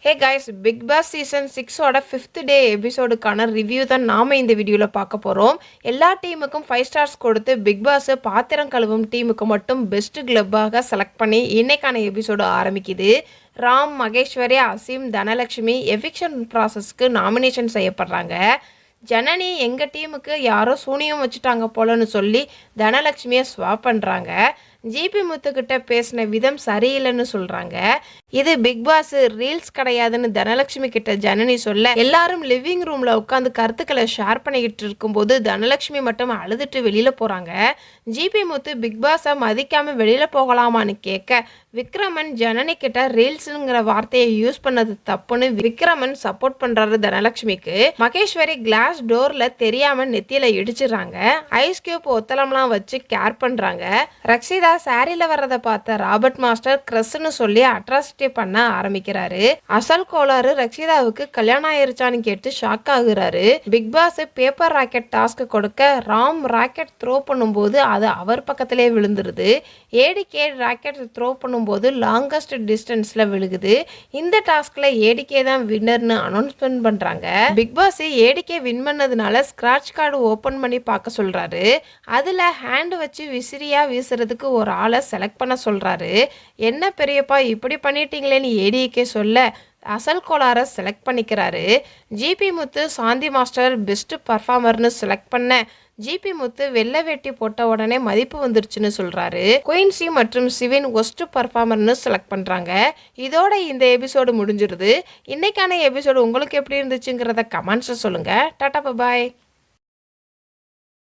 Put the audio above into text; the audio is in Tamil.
ஹே காய்ஸ், பிக் பாஸ் சீசன் 6ஓட 5th டே எபிசோடுக்கான ரிவ்யூ தான் நாம் இந்த வீடியோவில் பார்க்க போகிறோம். எல்லா டீமுக்கும் 5 ஸ்டார்ஸ் கொடுத்து பிக் பாஸ் பாத்திரம் கழுவும் டீமுக்கு மட்டும் பெஸ்ட் கிளப்பாக செலக்ட் பண்ணி இன்னைக்கான எபிசோடு ஆரம்பிக்குது. ராம், மகேஸ்வரி, அசீம், தனலட்சுமி எவிக்ஷன் ப்ராசஸ்க்கு நாமினேஷன் செய்யப்படுறாங்க. ஜனனி எங்கள் டீமுக்கு யாரோ சூனியம் வச்சுட்டாங்க போலன்னு சொல்லி தனலட்சுமியை ஸ்வாப் பண்ணுறாங்க. ஜிபி முத்துக்கிட்ட பேசின விதம் சரியில்லைன்னு சொல்கிறாங்க. இது பிக் பாஸ் ரீல்ஸ் கிடையாதுன்னு தனலட்சுமி கிட்ட ஜனனி சொல்ல, எல்லாரும் லிவிங் ரூமில் உட்காந்து கருத்துக்களை ஷேர் பண்ணிக்கிட்டு இருக்கும்போது தனலட்சுமி மட்டும் அழுதுட்டு வெளியில் போகிறாங்க. ஜிபி முத்து பிக் பாஸை மதிக்காமல் வெளியில் போகலாமான்னு கேட்க, விக்ரமன் ஜனனி கிட்ட ரீல்ஸுங்கிற வார்த்தையை யூஸ் பண்ணது தப்புன்னு விக்ரமன் சப்போர்ட் பண்ணுறாரு தனலட்சுமிக்கு. மகேஸ்வரி கிளாஸ் டோரில் தெரியாமல் நெத்தியில் இடிச்சிடுறாங்க. ஐஸ் கியூப் ஒத்தலம்லாம் வச்சு கேர் பண்ணுறாங்க. ரக்ஷிதா சாரியில் வர்றதை பார்த்த ராபர்ட் மாஸ்டர் கிரஸ்ன்னு சொல்லி அட்ராசிட்டி பண்ண ஆரம்பிக்கிறாரு. அசல் கோளாறு ரக்ஷிதாவுக்கு கல்யாணம் ஆயிருச்சான்னு கேட்டு ஷாக் ஆகுறாரு. Bigg Boss paper rocket task கொடுக்க ராம் ராக்கெட் த்ரோ பண்ணும்போது அது அவர் பக்கத்திலே விழுந்துருது. ஏடிகே ராக்கெட் த்ரோ பண்ணும்போது லாங்கஸ்ட் டிஸ்டன்ஸ்ல விழுகுது. இந்த டாஸ்க்ல ஏடிகே தான் வின்னர்னு அனௌன்ஸ்மெண்ட் பண்றாங்க. பிக் பாஸ் ஏடிகே வின் பண்ணதுனால ஸ்கிராட்ச் கார்டு ஓபன் பண்ணி பார்க்க சொல்றாரு. அதுல ஹேண்ட் வச்சு விசிறியா வீசுறதுக்கு ஒரு ஆளை செலக்ட் பண்ண சொல்றாரு. என்ன பெரியப்பா இப்படி பண்ணிட்டீங்களேன்னு ஏடிகே சொல்ல அசல் கோளாரை செலக்ட் பண்ணிக்கிறாரு. ஜிபி முத்து சாந்தி மாஸ்டர் பெஸ்ட் பர்ஃபார்மர்னு செலக்ட் பண்ண ஜிபி முத்து வெள்ளை வேட்டி போட்ட உடனே மதிப்பு வந்துருச்சுன்னு சொல்றாரு. குயின்சி மற்றும் சிவின் ஒஸ்ட் பர்ஃபார்மர்னு செலக்ட் பண்றாங்க. இதோட இந்த எபிசோடு முடிஞ்சிருது. இன்னைக்கான எபிசோடு உங்களுக்கு எப்படி இருந்துச்சுங்கிறத கமெண்ட்ஸ் சொல்லுங்க. டாடா பாய்.